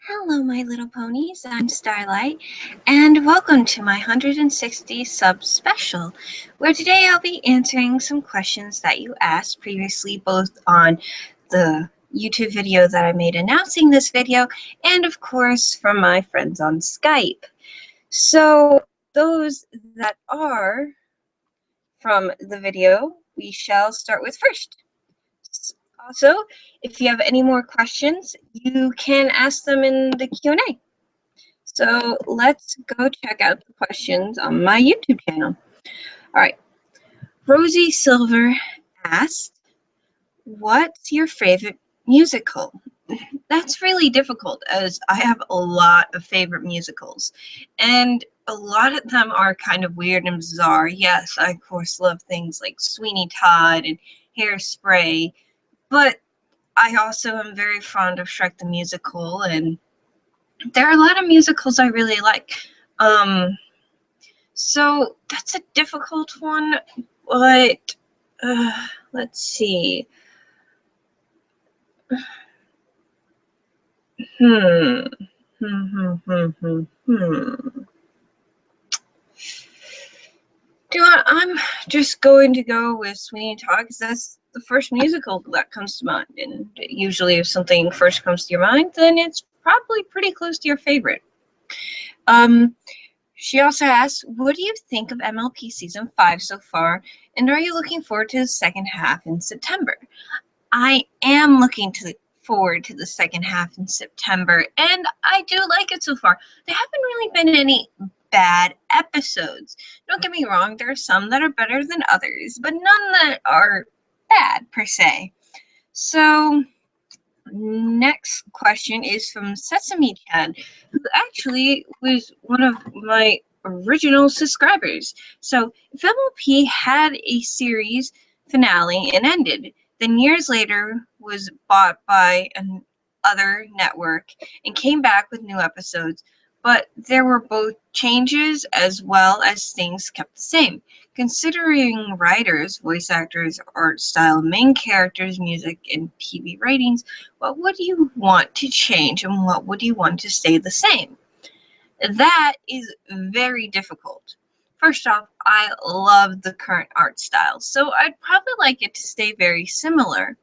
Hello, my little ponies. I'm Starlight, and welcome to my 160 sub special, where today I'll be answering some questions that you asked previously, both on the YouTube video that I made announcing this video, and of course from my friends on Skype. So, those that are from the video, we shall start with first. Also, if you have any more questions, you can ask them in the Q&A. So let's go check out the questions on my YouTube channel. All right. Rosie Silver asked, what's your favorite musical? That's really difficult as I have a lot of favorite musicals. And a lot of them are kind of weird and bizarre. Yes, I of course love things like Sweeney Todd and Hairspray, but I also am very fond of Shrek the Musical, and there are a lot of musicals I really like. So that's a difficult one, but let's see. Hmm. I'm just going to go with Sweeney Todd because that's the first musical that comes to mind. And usually if something first comes to your mind, then it's probably pretty close to your favorite. She also asked, what do you think of MLP Season 5 so far, and are you looking forward to the second half in September? I am looking forward to the second half in September, and I do like it so far. There haven't really been any bad episodes. Don't get me wrong, there are some that are better than others, but none that are bad, per se. So, next question is from Sesame Chan, who actually was one of my original subscribers. So, if MLP had a series finale and ended, then years later was bought by another network and came back with new episodes, but there were both changes as well as things kept the same. Considering writers, voice actors, art style, main characters, music, and PV ratings, what would you want to change and what would you want to stay the same? That is very difficult. First off, I love the current art style, so I'd probably like it to stay very similar.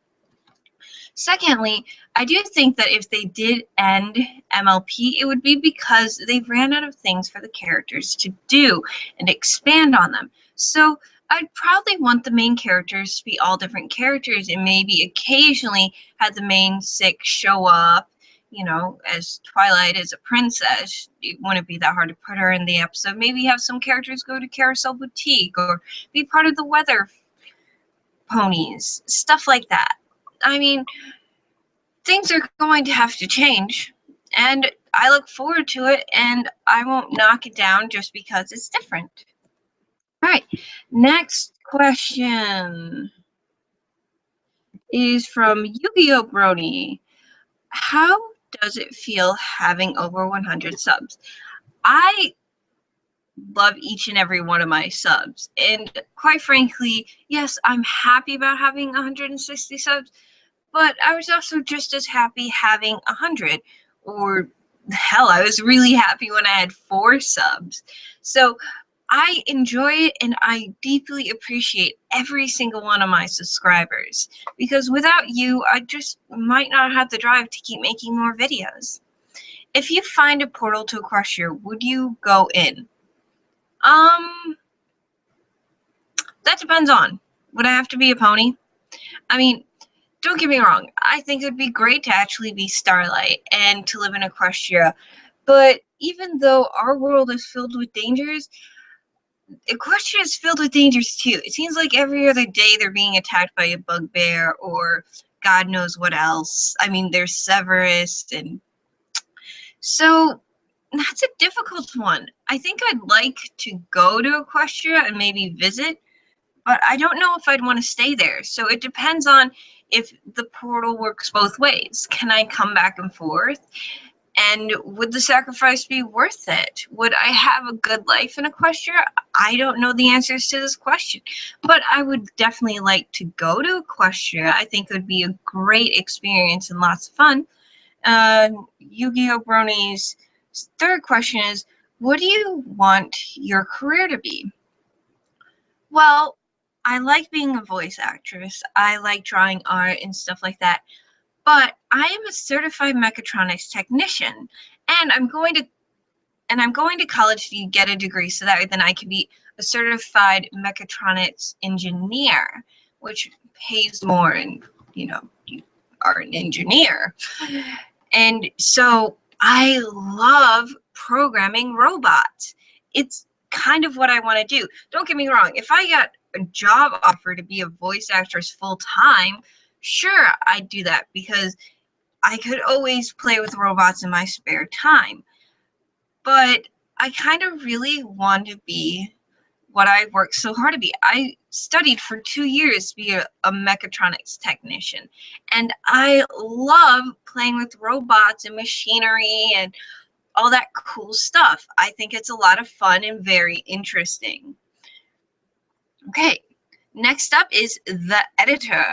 Secondly, I do think that if they did end MLP, it would be because they ran out of things for the characters to do and expand on them. So I'd probably want the main characters to be all different characters and maybe occasionally have the main six show up, you know, as Twilight is a princess. It wouldn't be that hard to put her in the episode. Maybe have some characters go to Carousel Boutique or be part of the Weather Ponies, stuff like that. I mean, things are going to have to change, and I look forward to it, and I won't knock it down just because it's different. All right, next question is from Yu-Gi-Oh! Brony. How does it feel having over 100 subs? I love each and every one of my subs, and quite frankly, yes, I'm happy about having 160 subs, but I was also just as happy having 100, or hell, I was really happy when I had 4 subs. So I enjoy it, and I deeply appreciate every single one of my subscribers, because without you, I just might not have the drive to keep making more videos. If you find a portal to Equestria, would you go in? That depends on. Would I have to be a pony? I mean, don't get me wrong, I think it would be great to actually be Starlight and to live in Equestria, but even though our world is filled with dangers, Equestria is filled with dangers too. It seems like every other day they're being attacked by a bugbear or God knows what else. I mean, there's Severus, and so that's a difficult one. I think I'd like to go to Equestria and maybe visit, but I don't know if I'd want to stay there. So it depends on if the portal works both ways. Can I come back and forth? And would the sacrifice be worth it? Would I have a good life in Equestria? I don't know the answers to this question, but I would definitely like to go to Equestria. I think it would be a great experience and lots of fun. Yu-Gi-Oh! Brony's third question is, what do you want your career to be? Well, I like being a voice actress. I like drawing art and stuff like that. But I am a certified mechatronics technician, and I'm going to college to get a degree so that then I can be a certified mechatronics engineer, which pays more, and you are an engineer. And so I love programming robots. It's kind of what I want to do. Don't get me wrong. If I got a job offer to be a voice actress full time, sure, I'd do that because I could always play with robots in my spare time. But I kind of really want to be what I worked so hard to be. I studied for 2 years to be a mechatronics technician, and I love playing with robots and machinery and all that cool stuff. I think it's a lot of fun and very interesting. Okay, next up is the editor,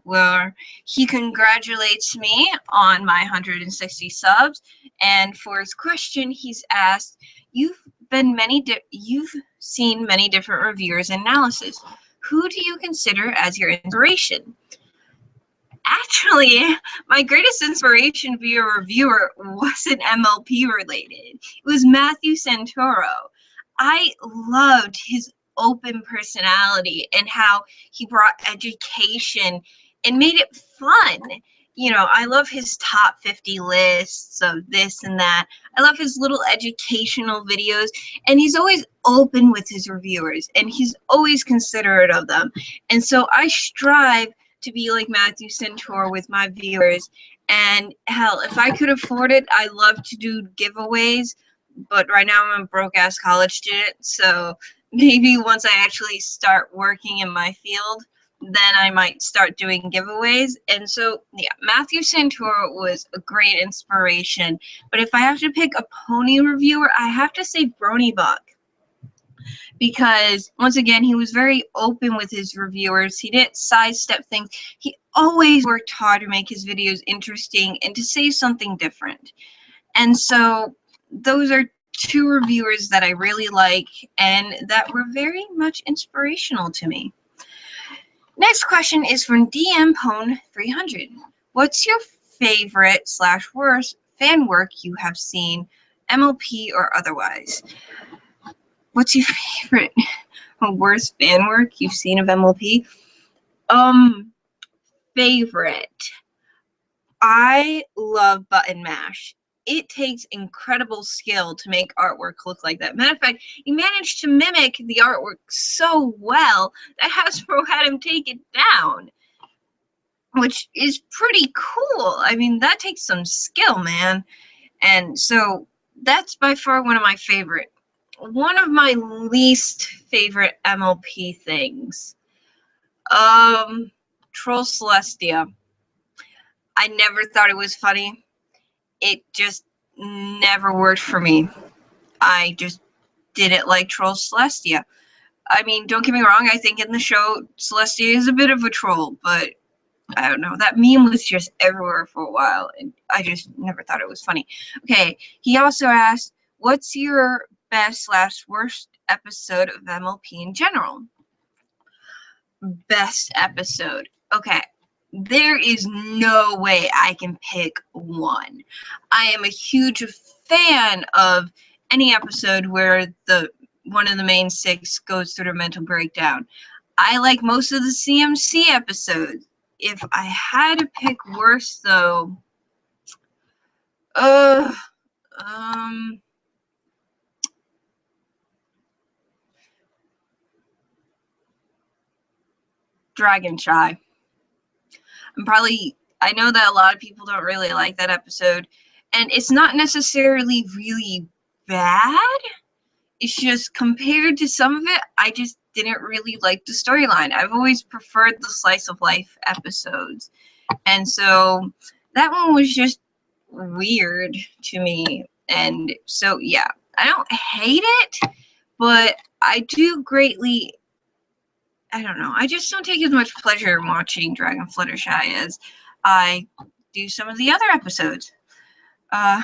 where he congratulates me on my 160 subs, and for his question, he's asked, you've seen many different reviewers and analysis. Who do you consider as your inspiration? Actually, my greatest inspiration to be a reviewer wasn't MLP related. It was Matthew Santoro. I loved his open personality and how he brought education and made it fun. I love his top 50 lists of this and that. I love his little educational videos, and he's always open with his reviewers, and he's always considerate of them. And so I strive to be like Matthew Santoro with my viewers. And hell, if I could afford it, I love to do giveaways. But right now I'm a broke-ass college student, so maybe once I actually start working in my field, then I might start doing giveaways. And so, yeah, Matthew Santoro was a great inspiration. But if I have to pick a pony reviewer, I have to say Bronybuck. Because, once again, he was very open with his reviewers. He didn't sidestep things. He always worked hard to make his videos interesting and to say something different. And so, those are two reviewers that I really like and that were very much inspirational to me. Next question is from DM Pone 300. What's your favorite / worst fan work you have seen, MLP or otherwise? What's your favorite worst fan work you've seen of MLP? Favorite. I love Button Mash. It takes incredible skill to make artwork look like that. Matter of fact, he managed to mimic the artwork so well that Hasbro had him take it down, which is pretty cool. I mean, that takes some skill, man. And so that's by far one of my favorite. One of my least favorite MLP things. Troll Celestia. I never thought it was funny. It just never worked for me. I just didn't like Troll Celestia. I mean, don't get me wrong, I think in the show, Celestia is a bit of a troll, but I don't know. That meme was just everywhere for a while, and I just never thought it was funny. Okay, he also asked, what's your best / worst episode of MLP in general? Best episode. Okay. There is no way I can pick one. I am a huge fan of any episode where one of the main 6 goes through a mental breakdown. I like most of the CMC episodes. If I had to pick worse, though, Dragon Shy. I know that a lot of people don't really like that episode, and it's not necessarily really bad. It's just compared to some of it, I just didn't really like the storyline. I've always preferred the slice of life episodes. And so that one was just weird to me. And so, yeah, I don't hate it, but I do greatly, I don't know, I just don't take as much pleasure in watching Dragon Fluttershy as I do some of the other episodes. Uh,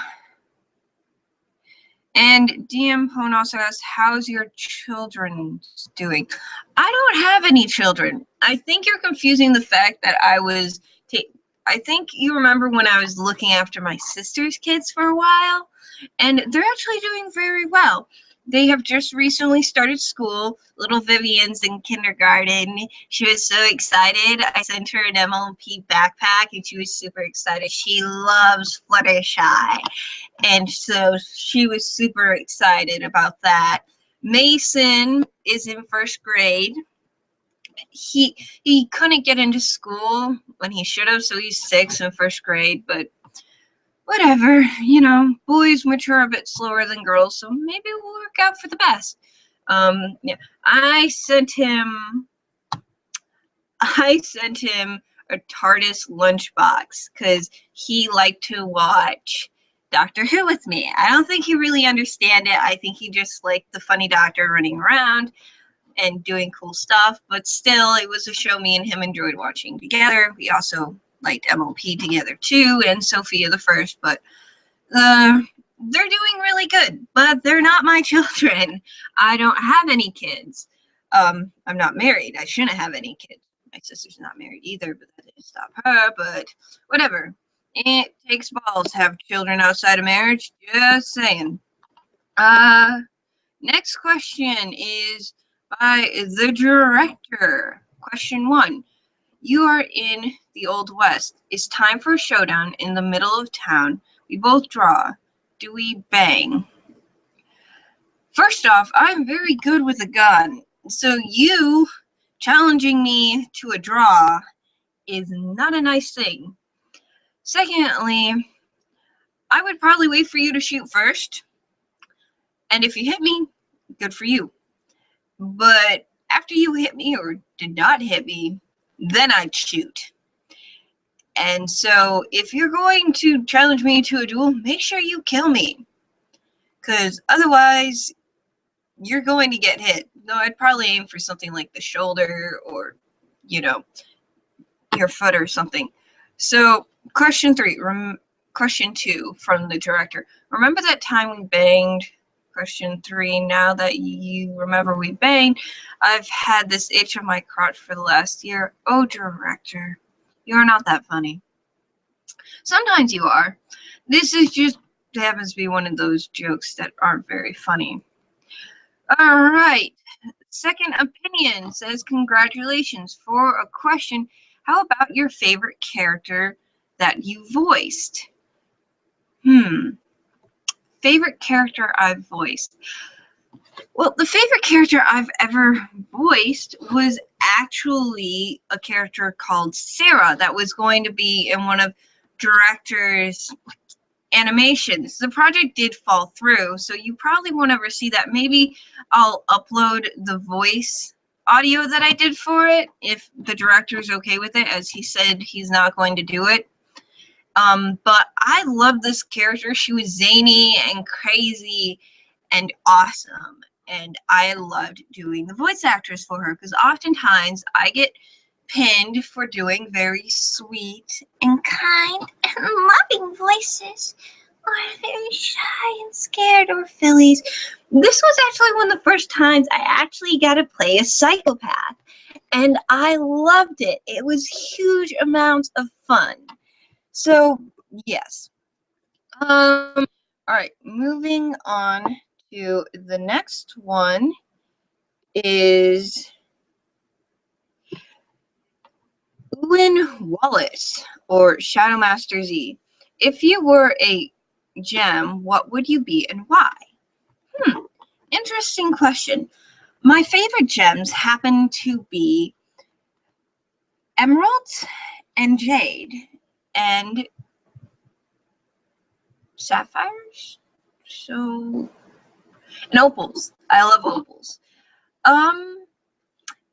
and DM Pone also asks, how's your children doing? I don't have any children. I think you're confusing the fact that I think you remember when I was looking after my sister's kids for a while, and they're actually doing very well. They have just recently started school. Little Vivian's in kindergarten. She was so excited. I sent her an MLP backpack, and she was super excited. She loves Fluttershy. And so she was super excited about that. Mason is in first grade. He couldn't get into school when he should have, so he's 6 in first grade, but whatever, boys mature a bit slower than girls, so maybe it will work out for the best. Yeah, I sent him a TARDIS lunchbox because he liked to watch Doctor Who with me. I don't think he really understand it. I think he just liked the funny doctor running around and doing cool stuff, but still, it was a show me and him enjoyed watching together. We also liked MLP together too, and Sophia the First, but they're doing really good, but they're not my children. I don't have any kids. I'm not married. I shouldn't have any kids. My sister's not married either, but that didn't stop her, but whatever. It takes balls to have children outside of marriage. Just saying. Next question is by the director. Question 1. You are in the Old West. It's time for a showdown in the middle of town. We both draw. Do we bang? First off, I'm very good with a gun. So you challenging me to a draw is not a nice thing. Secondly, I would probably wait for you to shoot first. And if you hit me, good for you. But after you hit me or did not hit me, then I'd shoot. And so if you're going to challenge me to a duel, make sure you kill me. Because otherwise, you're going to get hit. No, I'd probably aim for something like the shoulder or, your foot or something. So, question 2 from the director. Remember that time we banged? Question 3, now that you remember we banged, I've had this itch on my crotch for the last year. Oh, director, you're not that funny. Sometimes you are. This is just happens to be one of those jokes that aren't very funny. All right. Second Opinion says, congratulations. For a question, how about your favorite character that you voiced? Favorite character I've voiced. Well, the favorite character I've ever voiced was actually a character called Sarah that was going to be in one of director's animations. The project did fall through, so you probably won't ever see that. Maybe I'll upload the voice audio that I did for it if the director's okay with it, as he said he's not going to do it. But I love this character. She was zany and crazy and awesome, and I loved doing the voice actors for her because oftentimes I get pinned for doing very sweet and kind and loving voices, or very shy and scared, or fillies. This was actually one of the first times I actually got to play a psychopath, and I loved it. It was huge amounts of fun. So, yes. All right, moving on to the next one is Owen Wallace, or Shadowmaster Z. If you were a gem, what would you be and why? Interesting question. My favorite gems happen to be emeralds and jade and sapphires. So, and opals. I love opals.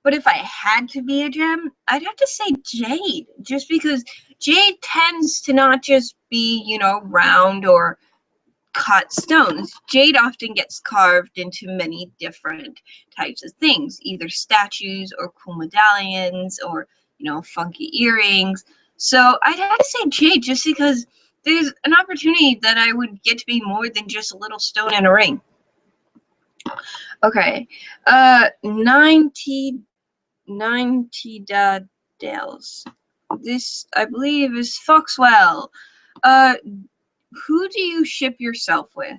But if I had to be a gem, I'd have to say jade, just because jade tends to not just be, round or cut stones. Jade often gets carved into many different types of things, either statues or cool medallions or, funky earrings. So I'd have to say jade just because there's an opportunity that I would get to be more than just a little stone in a ring. Okay, 90 Dales. This, I believe, is Foxwell. Who do you ship yourself with?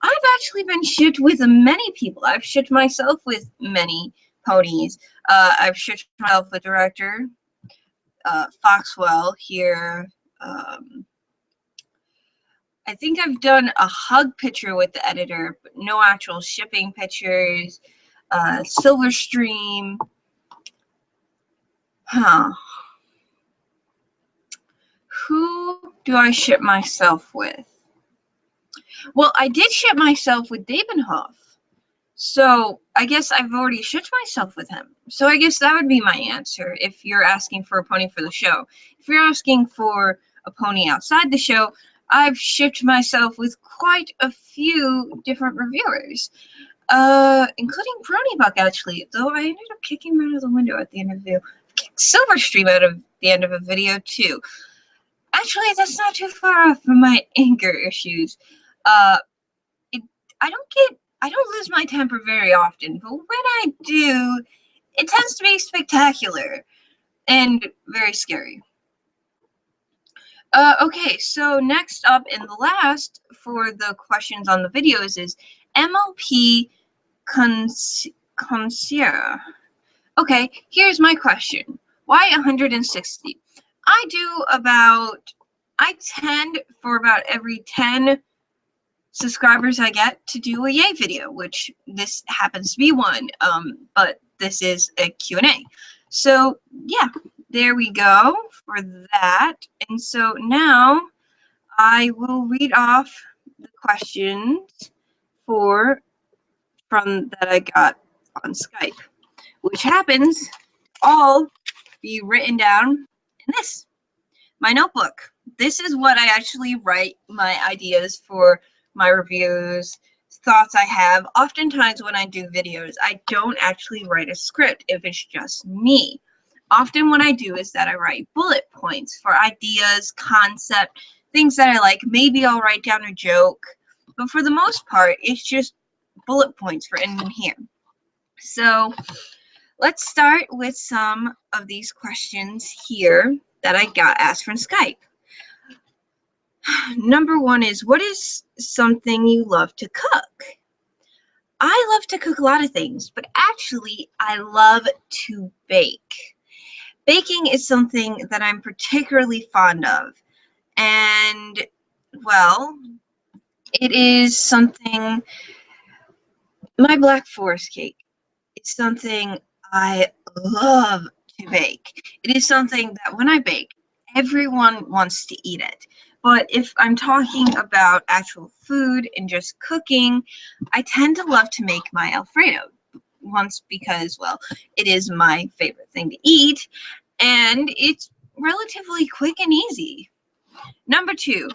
I've actually been shipped with many people. I've shipped myself with many ponies. I've shipped myself with director Foxwell here. I think I've done a hug picture with the editor, but no actual shipping pictures. Silverstream. Huh. Who do I ship myself with? Well, I did ship myself with Dabenhoff. So I guess I've already shipped myself with him. So I guess that would be my answer if you're asking for a pony for the show. If you're asking for a pony outside the show, I've shipped myself with quite a few different reviewers, including Bronybuck, actually, though I ended up kicking him out of the window at the end of the video. I kicked Silverstream out of the end of a video, too. Actually, that's not too far off from my anger issues. I don't lose my temper very often, but when I do, it tends to be spectacular and very scary. Okay, so next up and the last for the questions on the videos is MLP Concierge. Okay, here's my question. Why 160? I tend for about every 10 subscribers I get to do a yay video, which this happens to be one, but this is a Q&A. So yeah, there we go for that. And so now I will read off the questions from that I got on Skype, which happens to all be written down in this, my notebook. This is what I actually write my ideas for my reviews, thoughts I have. Oftentimes when I do videos, I don't actually write a script if it's just me. Often what I do is that I write bullet points for ideas, concept, things that I like. Maybe I'll write down a joke, but for the most part, it's just bullet points written in here. So let's start with some of these questions here that I got asked from Skype. Number one is, what is something you love to cook? I love to cook a lot of things, but actually I love to bake. Baking is something that I'm particularly fond of. And, well, it is something, my Black Forest cake, it's something I love to bake. It is something that when I bake, everyone wants to eat it. But if I'm talking about actual food and just cooking, I tend to love to make my Alfredo. Once because, well, it is my favorite thing to eat, and it's relatively quick and easy. Number two,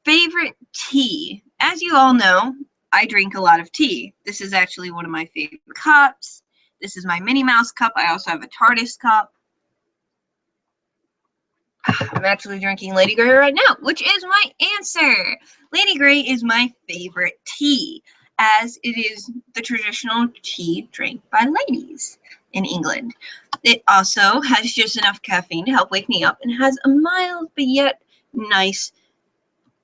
favorite tea. As you all know, I drink a lot of tea. This is actually one of my favorite cups. This is my Minnie Mouse cup. I also have a TARDIS cup. I'm actually drinking Lady Grey right now, which is my answer. Lady Grey is my favorite tea, as it is the traditional tea drank by ladies in England. It also has just enough caffeine to help wake me up and has a mild but yet nice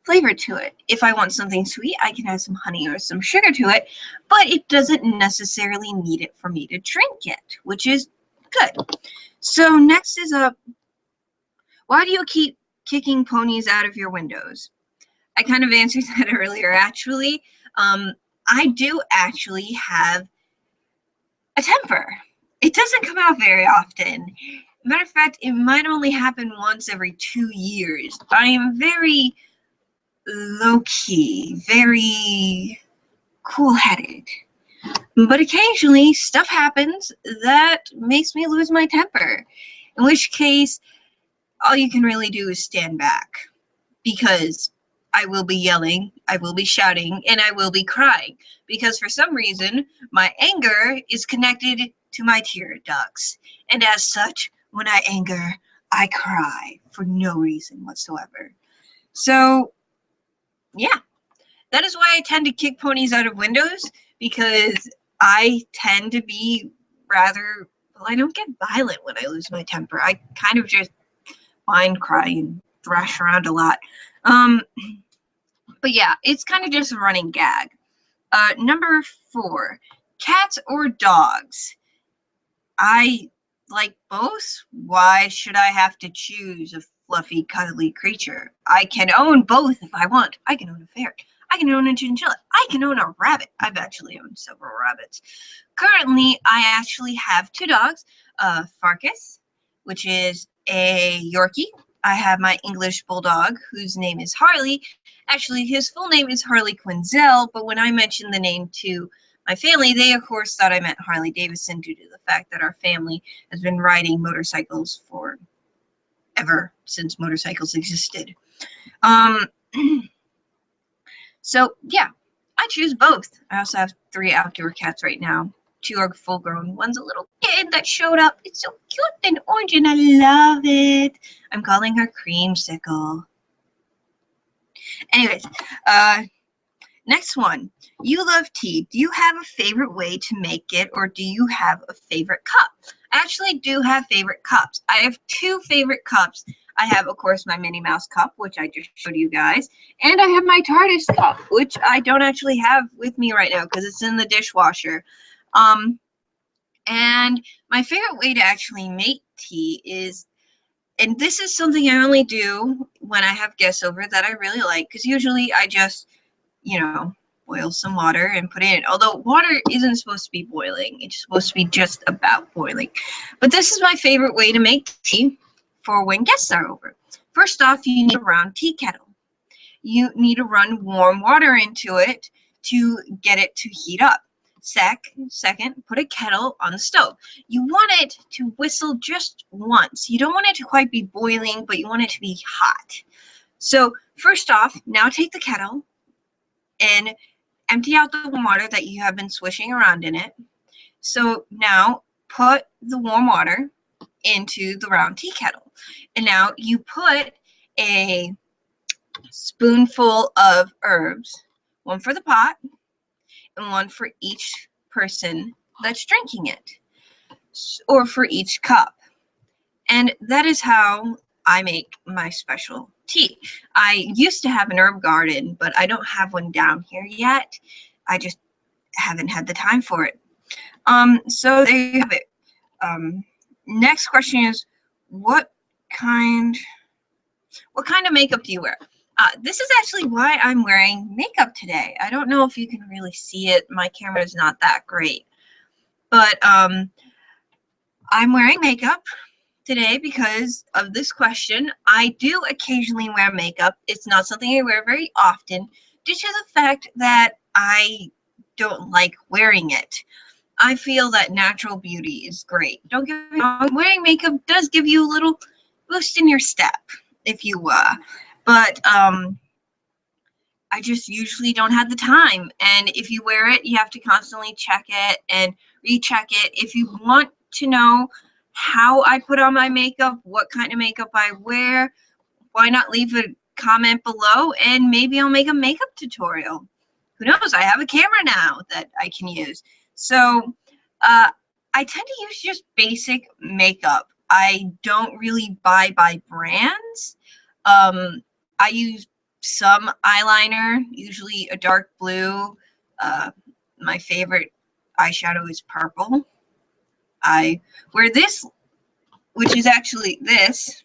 flavor to it. If I want something sweet, I can add some honey or some sugar to it, but it doesn't necessarily need it for me to drink it, which is good. So next is why do you keep kicking ponies out of your windows? I kind of answered that earlier, actually. I do actually have a temper. It doesn't come out very often. Matter of fact, it might only happen once every 2 years. I am very low-key, very cool-headed. But occasionally, stuff happens that makes me lose my temper. In which case, all you can really do is stand back. Because I will be yelling, I will be shouting, and I will be crying. Because for some reason, my anger is connected to my tear ducts. And as such, when I anger, I cry for no reason whatsoever. So, yeah, that is why I tend to kick ponies out of windows, because I tend to be rather, well, I don't get violent when I lose my temper. I kind of just whine, cry, and thrash around a lot. But yeah, it's kind of just a running gag. Number 4, cats or dogs? I like both. Why should I have to choose a fluffy, cuddly creature? I can own both if I want. I can own a ferret. I can own a chinchilla. I can own a rabbit. I've actually owned several rabbits. Currently, I actually have 2 dogs. Farkas, which is a Yorkie. I have my English Bulldog, whose name is Harley. Actually, his full name is Harley Quinzel, but when I mentioned the name to my family, they of course thought I meant Harley Davidson due to the fact that our family has been riding motorcycles for ever since motorcycles existed. So yeah, I choose both. I also have 3 outdoor cats right now. 2 are full grown. One's a little kid that showed up. It's so cute and orange and I love it. I'm calling her Creamsicle. Anyways, next one. You love tea. Do you have a favorite way to make it, or do you have a favorite cup? I actually do have favorite cups. I have 2 favorite cups. I have, of course, my Minnie Mouse cup, which I just showed you guys, and I have my TARDIS cup, which I don't actually have with me right now because it's in the dishwasher. And my favorite way to actually make tea is, and this is something I only do when I have guests over that I really like, because usually I just, boil some water and put it in. Although water isn't supposed to be boiling. It's supposed to be just about boiling. But this is my favorite way to make tea for when guests are over. First off, you need a round tea kettle. You need to run warm water into it to get it to heat up. Second, put a kettle on the stove. You want it to whistle just once. You don't want it to quite be boiling, but you want it to be hot. So first off, now take the kettle and empty out the warm water that you have been swishing around in it. So now put the warm water into the round tea kettle. And now you put a spoonful of herbs, one for the pot and one for each person that's drinking it, or for each cup. And that is how I make my special tea. I used to have an herb garden, but I don't have one down here yet. I just haven't had the time for it. So there you have it. Next question is, what kind of makeup do you wear? This is actually why I'm wearing makeup today. I don't know if you can really see it. My camera is not that great. But I'm wearing makeup today because of this question. I do occasionally wear makeup. It's not something I wear very often due to the fact that I don't like wearing it. I feel that natural beauty is great. Don't get me wrong, wearing makeup does give you a little boost in your step, if you but I just usually don't have the time. And if you wear it, you have to constantly check it and recheck it. If you want to know how I put on my makeup, what kind of makeup I wear, why not leave a comment below and maybe I'll make a makeup tutorial. Who knows? I have a camera now that I can use. So I tend to use just basic makeup. I don't really buy by brands. I use some eyeliner, usually a dark blue. My favorite eyeshadow is purple. I wear this, which is actually this,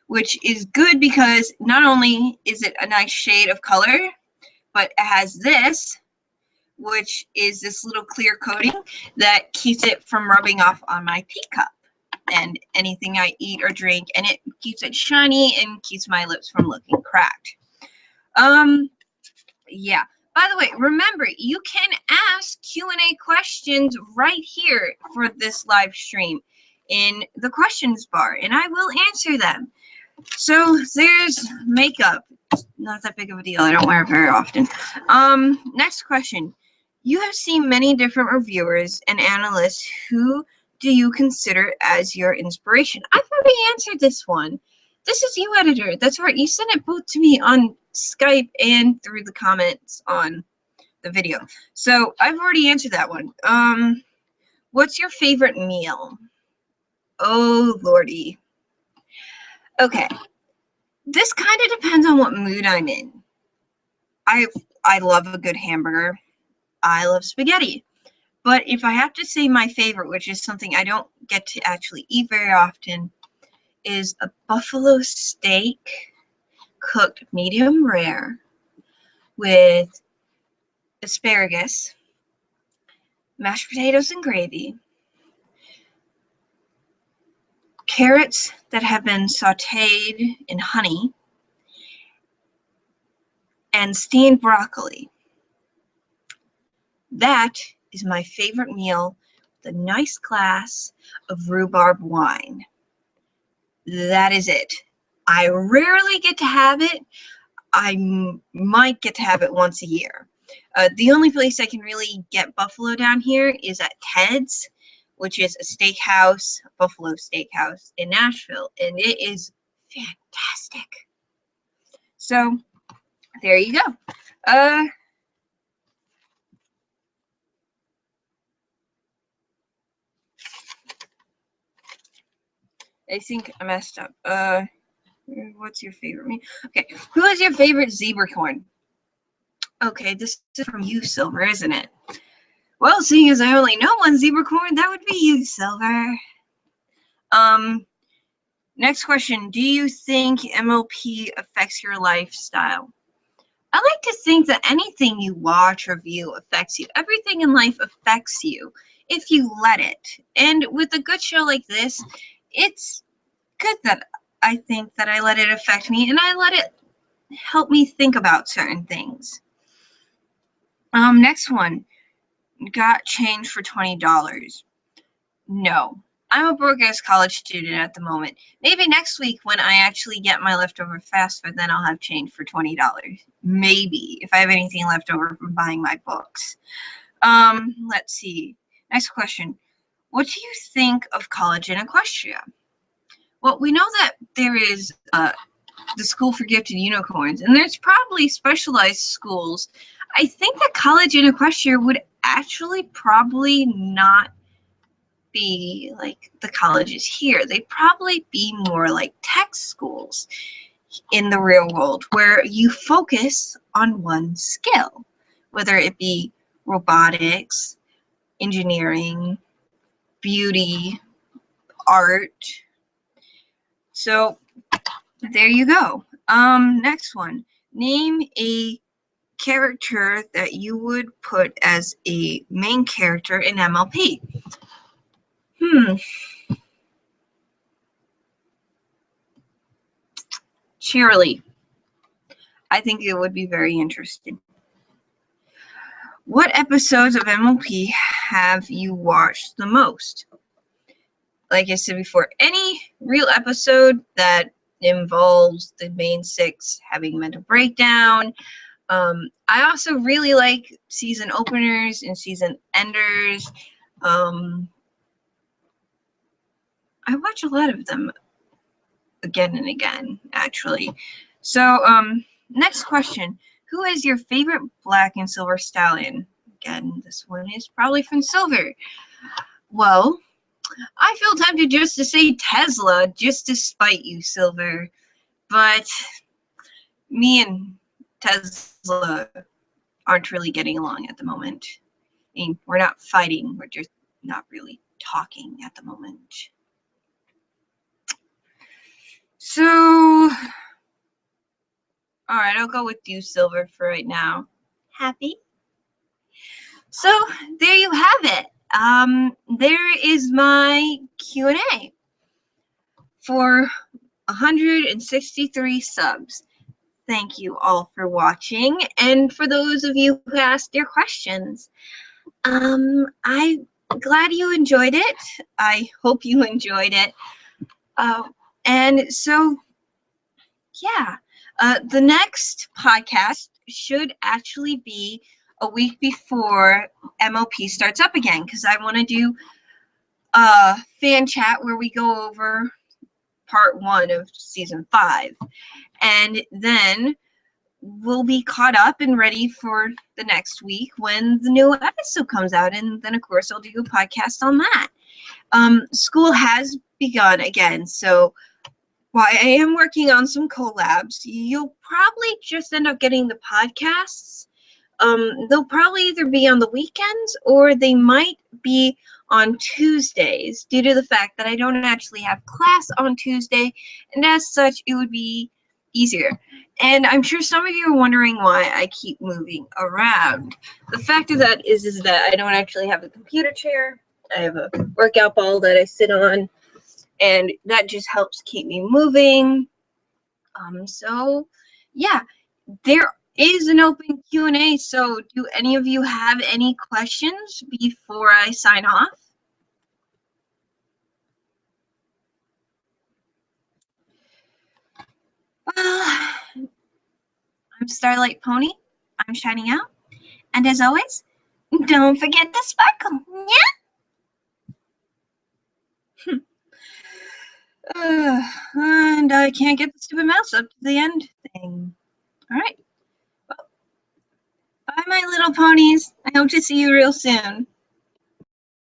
which is good because not only is it a nice shade of color, but it has this, which is this little clear coating that keeps it from rubbing off on my teacup and anything I eat or drink, and it keeps it shiny and keeps my lips from looking cracked. Yeah. By the way, remember, you can ask Q&A questions right here for this live stream in the questions bar, and I will answer them. So there's makeup. Not that big of a deal. I don't wear it very often. Next question. You have seen many different reviewers and analysts. Who do you consider as your inspiration? I've already answered this one. This is you, editor. That's right. You sent it both to me on Skype and through the comments on the video. So I've already answered that one. What's your favorite meal? Oh, Lordy. Okay. This kind of depends on what mood I'm in. I love a good hamburger. I love spaghetti. But if I have to say my favorite, which is something I don't get to actually eat very often, is a buffalo steak cooked medium rare with asparagus, mashed potatoes and gravy, carrots that have been sauteed in honey, and steamed broccoli. That is my favorite meal with a nice glass of rhubarb wine. That is it. I rarely get to have it. I might get to have it once a year. The only place I can really get buffalo down here is at Ted's, which is a steakhouse, Buffalo Steakhouse in Nashville, and it is fantastic. So there you go. I think I messed up. What's your favorite meat? Okay, who is your favorite zebracorn? Okay, this is from you, Silver, isn't it? Well, seeing as I only know one zebracorn, that would be you, Silver. Next question. Do you think MLP affects your lifestyle? I like to think that anything you watch or view affects you. Everything in life affects you if you let it. And with a good show like this, it's good that I think that I let it affect me and I let it help me think about certain things. Next one. Got change for $20. No. I'm a broke-ass college student at the moment. Maybe next week when I actually get my leftover fast food, then I'll have change for $20. Maybe, if I have anything left over from buying my books. Let's see. Next question. What do you think of college in Equestria? Well, we know that there is the School for Gifted Unicorns, and there's probably specialized schools. I think that college in Equestria would actually probably not be like the colleges here. They'd probably be more like tech schools in the real world where you focus on one skill, whether it be robotics, engineering, beauty, art. So there you go. Next one. Name a character that you would put as a main character in MLP. Cheerily. I think it would be very interesting. What episodes of MLP have you watched the most? Like I said before, any real episode that involves the main six having a mental breakdown. I also really like season openers and season enders. I watch a lot of them again and again, actually. So, next question. Who is your favorite black and silver stallion? Again, this one is probably from Silver. Well, I feel tempted just to say Tesla, just to spite you, Silver. But me and Tesla aren't really getting along at the moment. I mean, we're not fighting, we're just not really talking at the moment. So, all right, I'll go with you, Silver, for right now. Happy? So, there you have it. There is my Q&A for 163 subs. Thank you all for watching, and for those of you who asked your questions. I'm glad you enjoyed it. I hope you enjoyed it. And so, yeah, the next podcast should actually be a week before MLP starts up again, because I want to do a fan chat where we go over part 1 of season 5. And then we'll be caught up and ready for the next week when the new episode comes out. And then, of course, I'll do a podcast on that. School has begun again, so while I am working on some collabs, you'll probably just end up getting the podcasts. They'll probably either be on the weekends or they might be on Tuesdays due to the fact that I don't actually have class on Tuesday, and as such, it would be easier. And I'm sure some of you are wondering why I keep moving around. The fact of that is that I don't actually have a computer chair. I have a workout ball that I sit on, and that just helps keep me moving. So yeah, there is an open Q&A. So do any of you have any questions before I sign off? Well, I'm Starlight Pony. I'm shining out. And as always, don't forget to sparkle. Yeah? And I can't get the stupid mouse up to the end thing. All right. Well, bye, my little ponies. I hope to see you real soon.